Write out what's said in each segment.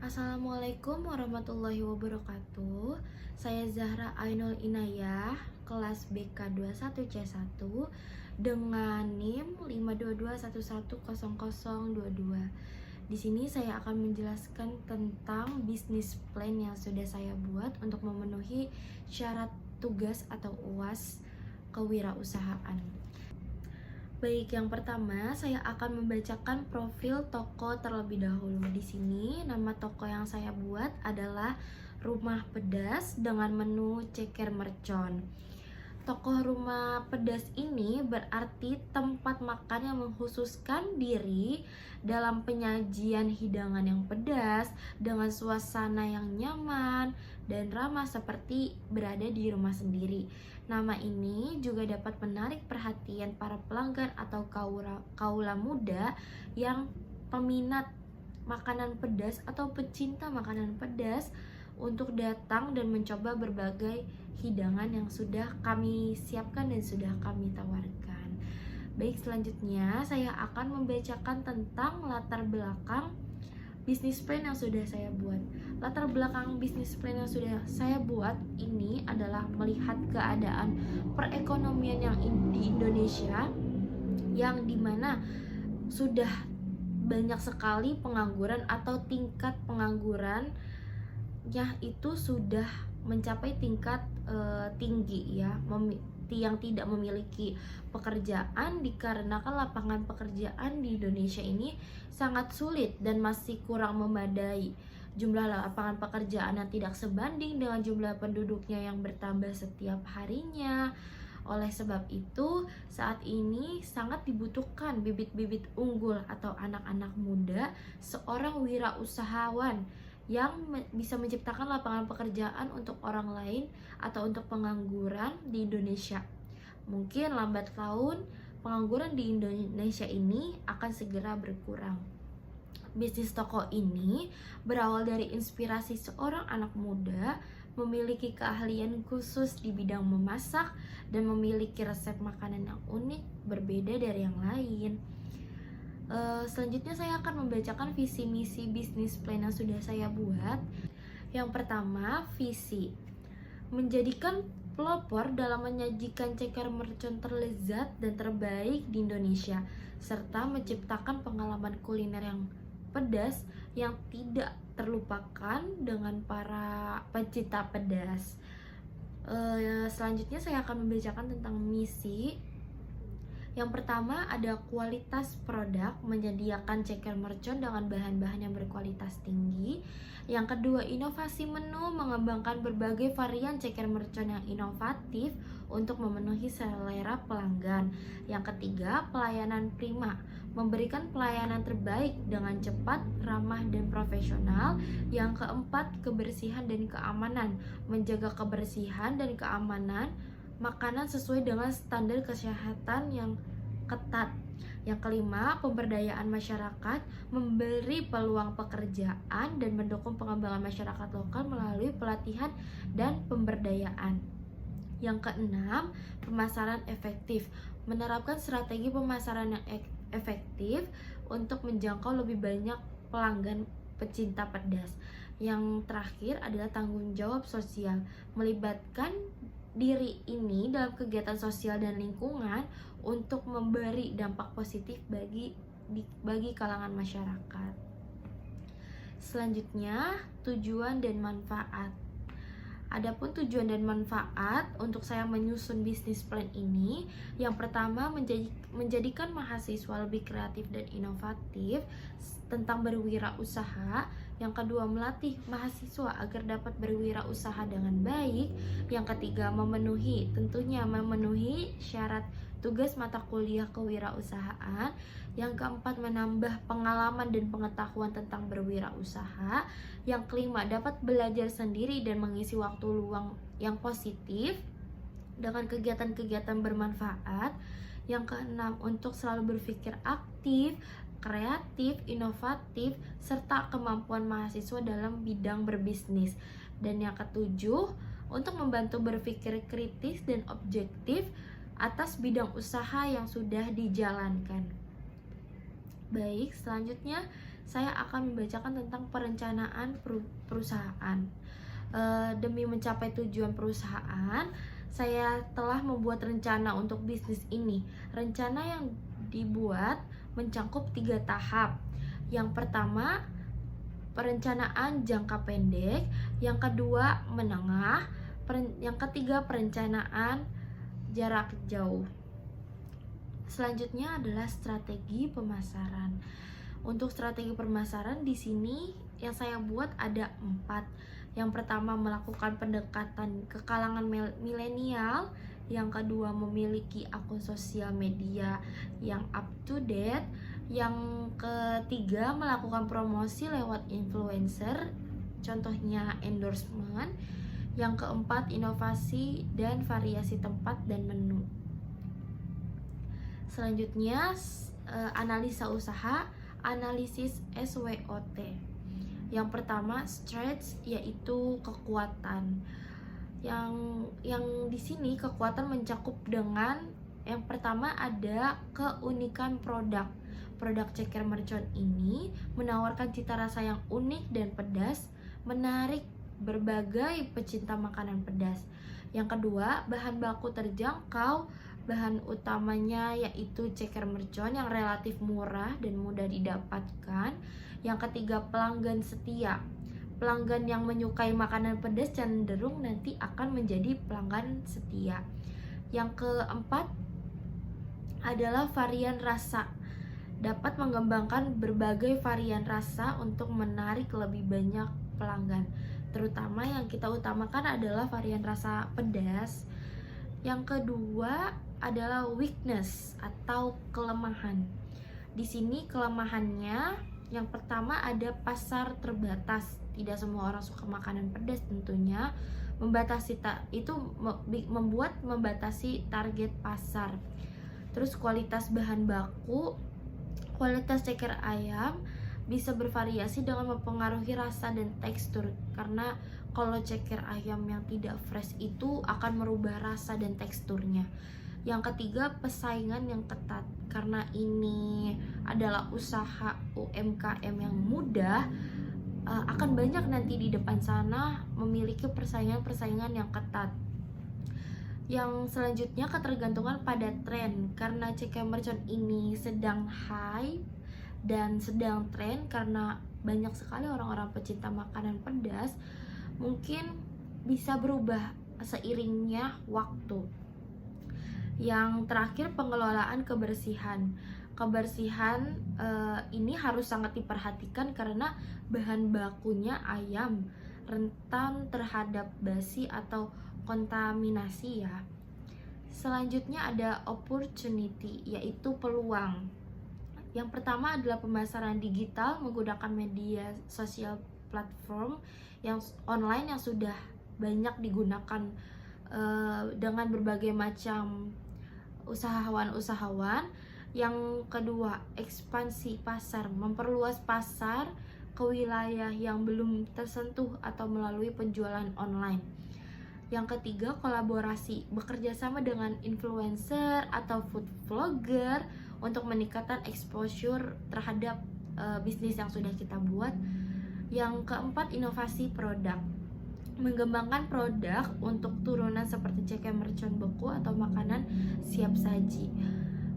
Assalamualaikum warahmatullahi wabarakatuh. Saya Zahra Ainul Inayah, kelas BK21C1 dengan NIM 522110022. Di sini saya akan menjelaskan tentang bisnis plan yang sudah saya buat untuk memenuhi syarat tugas atau UAS kewirausahaan. Baik, yang pertama saya akan membacakan profil toko terlebih dahulu. Di sini nama toko yang saya buat adalah Rumah Pedas dengan menu ceker mercon. Toko Rumah Pedas ini berarti tempat makan yang mengkhususkan diri dalam penyajian hidangan yang pedas dengan suasana yang nyaman dan ramah seperti berada di rumah sendiri. Nama ini juga dapat menarik perhatian para pelanggan atau kaula muda yang peminat makanan pedas atau pecinta makanan pedas untuk datang dan mencoba berbagai hidangan yang sudah kami siapkan dan sudah kami tawarkan. Baik, selanjutnya saya akan membacakan tentang latar belakang bisnis plan yang sudah saya buat. Latar belakang bisnis plan yang sudah saya buat ini adalah melihat keadaan perekonomian yang di Indonesia yang dimana sudah banyak sekali pengangguran atau tingkat pengangguran itu sudah mencapai tingkat tinggi ya, yang tidak memiliki pekerjaan dikarenakan lapangan pekerjaan di Indonesia ini sangat sulit dan masih kurang memadai. Jumlah lapangan pekerjaan yang tidak sebanding dengan jumlah penduduknya yang bertambah setiap harinya. Oleh sebab itu, saat ini sangat dibutuhkan bibit-bibit unggul atau anak-anak muda, seorang wirausahawan yang bisa menciptakan lapangan pekerjaan untuk orang lain atau untuk pengangguran di Indonesia. Mungkin lambat laun pengangguran di Indonesia ini akan segera berkurang. Bisnis toko ini berawal dari inspirasi seorang anak muda memiliki keahlian khusus di bidang memasak dan memiliki resep makanan yang unik berbeda dari yang lain. Selanjutnya saya akan membacakan visi misi bisnis plan yang sudah saya buat. Yang pertama, visi menjadikan pelopor dalam menyajikan ceker mercon terlezat dan terbaik di Indonesia, serta menciptakan pengalaman kuliner yang pedas yang tidak terlupakan dengan para pecinta pedas. Selanjutnya saya akan membacakan tentang misi. Yang pertama ada kualitas produk, menyediakan ceker mercon dengan bahan-bahan yang berkualitas tinggi. Yang kedua, inovasi menu, mengembangkan berbagai varian ceker mercon yang inovatif untuk memenuhi selera pelanggan. Yang ketiga, pelayanan prima, memberikan pelayanan terbaik dengan cepat, ramah, dan profesional. Yang keempat, kebersihan dan keamanan, menjaga kebersihan dan keamanan makanan sesuai dengan standar kesehatan yang ketat. Yang kelima, pemberdayaan masyarakat, memberi peluang pekerjaan dan mendukung pengembangan masyarakat lokal melalui pelatihan dan pemberdayaan. Yang keenam, pemasaran efektif, menerapkan strategi pemasaran yang efektif untuk menjangkau lebih banyak pelanggan pecinta pedas. Yang terakhir adalah tanggung jawab sosial, melibatkan diri ini dalam kegiatan sosial dan lingkungan untuk memberi dampak positif bagi kalangan masyarakat. Selanjutnya, tujuan dan manfaat. Adapun tujuan dan manfaat untuk saya menyusun bisnis plan ini, yang pertama menjadikan mahasiswa lebih kreatif dan inovatif tentang berwirausaha. Yang kedua, melatih mahasiswa agar dapat berwirausaha dengan baik. Yang ketiga, tentunya memenuhi syarat tugas mata kuliah kewirausahaan. Yang keempat, menambah pengalaman dan pengetahuan tentang berwirausaha. Yang kelima, dapat belajar sendiri dan mengisi waktu luang yang positif dengan kegiatan-kegiatan bermanfaat. Yang keenam, untuk selalu berpikir aktif, kreatif, inovatif, serta kemampuan mahasiswa dalam bidang berbisnis. Dan yang ketujuh, untuk membantu berpikir kritis dan objektif atas bidang usaha yang sudah dijalankan. Baik, selanjutnya saya akan membacakan tentang perencanaan perusahaan. Demi mencapai tujuan perusahaan, saya telah membuat rencana untuk bisnis ini. Rencana yang dibuat mencakup 3 tahap. Yang pertama, perencanaan jangka pendek, yang kedua menengah, yang ketiga perencanaan jarak jauh. Selanjutnya adalah strategi pemasaran. Untuk strategi pemasaran di sini yang saya buat ada 4. Yang pertama, melakukan pendekatan ke kalangan milenial. Yang kedua, memiliki akun sosial media yang up to date. Yang ketiga, melakukan promosi lewat influencer, contohnya endorsement. Yang keempat, inovasi dan variasi tempat dan menu. Selanjutnya, analisa usaha, analisis SWOT. Yang pertama, strength, yaitu kekuatan. Yang di sini kekuatan mencakup dengan yang pertama ada keunikan produk. Produk Ceker Mercon ini menawarkan cita rasa yang unik dan pedas, menarik berbagai pecinta makanan pedas. Yang kedua, bahan baku terjangkau. Bahan utamanya yaitu Ceker Mercon yang relatif murah dan mudah didapatkan. Yang ketiga, pelanggan setia. Pelanggan yang menyukai makanan pedas cenderung nanti akan menjadi pelanggan setia. Yang keempat adalah varian rasa. Dapat mengembangkan berbagai varian rasa untuk menarik lebih banyak pelanggan. Terutama yang kita utamakan adalah varian rasa pedas. Yang kedua adalah weakness atau kelemahan. Di sini kelemahannya yang pertama ada pasar terbatas. Tidak semua orang suka makanan pedas tentunya. Membatasi target pasar. Terus kualitas bahan baku. Kualitas ceker ayam bisa bervariasi dengan mempengaruhi rasa dan tekstur. Karena kalau ceker ayam yang tidak fresh itu akan merubah rasa dan teksturnya. Yang ketiga, persaingan yang ketat. Karena ini adalah usaha UMKM yang mudah, akan banyak nanti di depan sana memiliki persaingan yang ketat. Yang selanjutnya, ketergantungan pada tren. Karena Ceker Mercon ini sedang hype dan sedang tren karena banyak sekali orang-orang pecinta makanan pedas, mungkin bisa berubah seiringnya waktu. Yang terakhir, pengelolaan kebersihan. Kebersihan ini harus sangat diperhatikan karena bahan bakunya ayam, rentan terhadap basi atau kontaminasi ya. Selanjutnya ada opportunity, yaitu peluang. Yang pertama adalah pemasaran digital menggunakan media sosial platform yang online yang sudah banyak digunakan dengan berbagai macam usahawan. Yang kedua, ekspansi pasar, memperluas pasar ke wilayah yang belum tersentuh atau melalui penjualan online. Yang ketiga, kolaborasi, bekerja sama dengan influencer atau food vlogger untuk meningkatkan exposure terhadap bisnis yang sudah kita buat. Yang keempat, inovasi produk, mengembangkan produk untuk turunan seperti Ceker Mercon beku atau makanan siap saji.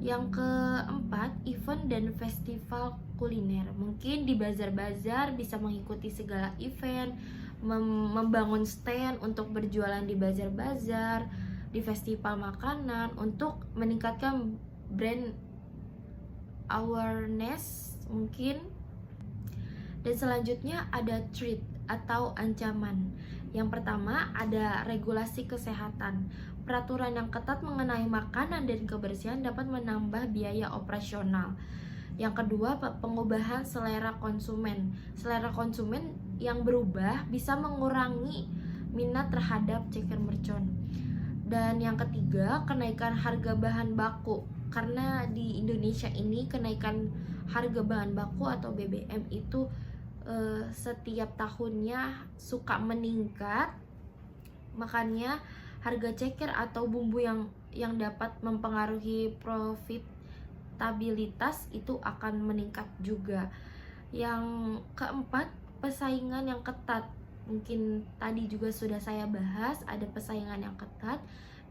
Yang keempat, event dan festival kuliner. Mungkin di bazar-bazar bisa mengikuti segala event, membangun stand untuk berjualan di bazar-bazar, di festival makanan untuk meningkatkan brand awareness mungkin. Dan selanjutnya ada threat atau ancaman. Yang pertama ada regulasi kesehatan. Peraturan yang ketat mengenai makanan dan kebersihan dapat menambah biaya operasional. Yang kedua, pengubahan selera konsumen. Selera konsumen yang berubah bisa mengurangi minat terhadap Ceker Mercon. Dan yang ketiga, kenaikan harga bahan baku. Karena di Indonesia ini kenaikan harga bahan baku atau BBM itu setiap tahunnya suka meningkat. Makanya harga ceker atau bumbu yang dapat mempengaruhi profitabilitas itu akan meningkat juga. Yang keempat, pesaingan yang ketat. Mungkin tadi juga sudah saya bahas, ada pesaingan yang ketat.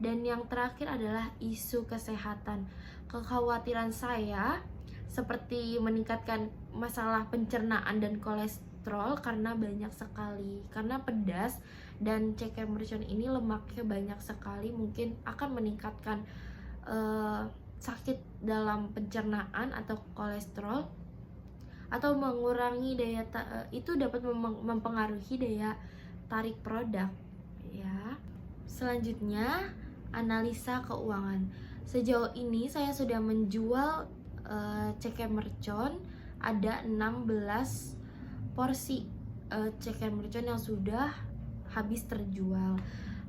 Dan yang terakhir adalah isu kesehatan. Kekhawatiran saya seperti meningkatkan masalah pencernaan dan kolesterol karena banyak sekali, karena pedas dan ceker mercon ini lemaknya banyak sekali, mungkin akan meningkatkan sakit dalam pencernaan atau kolesterol, atau mengurangi itu dapat mempengaruhi daya tarik produk ya. Selanjutnya, analisa keuangan. Sejauh ini saya sudah menjual ceker mercon, ada 16 porsi ceker mercon yang sudah habis terjual.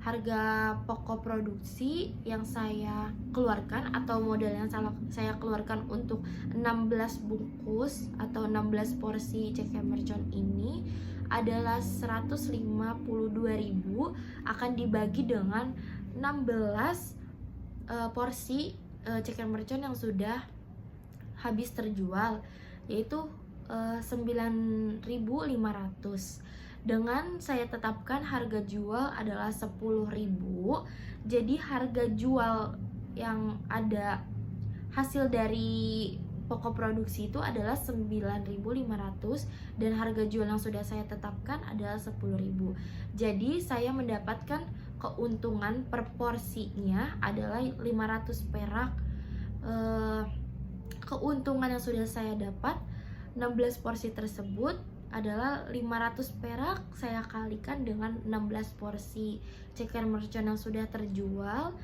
Harga pokok produksi yang saya keluarkan atau modal yang saya keluarkan untuk 16 bungkus atau 16 porsi ceker mercon ini adalah 152.000, akan dibagi dengan 16 porsi ceker mercon yang sudah habis terjual, yaitu 9.500. Dengan saya tetapkan harga jual adalah 10.000. Jadi harga jual yang ada hasil dari pokok produksi itu adalah 9.500 dan harga jual yang sudah saya tetapkan adalah 10.000. Jadi saya mendapatkan keuntungan per porsinya adalah 500 perak. Keuntungan yang sudah saya dapat 16 porsi tersebut adalah 500 perak, saya kalikan dengan 16 porsi ceker mercon yang sudah terjual.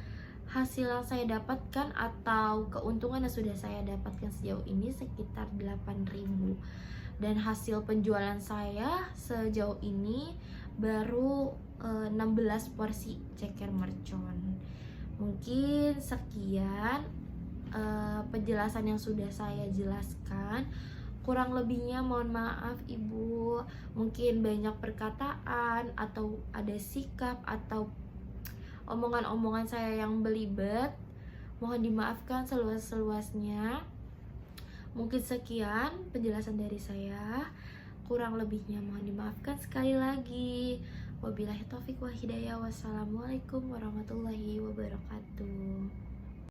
Hasil yang saya dapatkan atau keuntungan yang sudah saya dapatkan sejauh ini sekitar 8.000. Dan hasil penjualan saya sejauh ini baru 16 porsi ceker mercon. Mungkin sekian penjelasan yang sudah saya jelaskan. Kurang lebihnya mohon maaf Ibu, mungkin banyak perkataan atau ada sikap atau omongan-omongan saya yang belibet, mohon dimaafkan seluas-luasnya. Mungkin sekian penjelasan dari saya, kurang lebihnya mohon dimaafkan sekali lagi. Wabillahi taufik wa hidayah. Wassalamualaikum warahmatullahi wabarakatuh.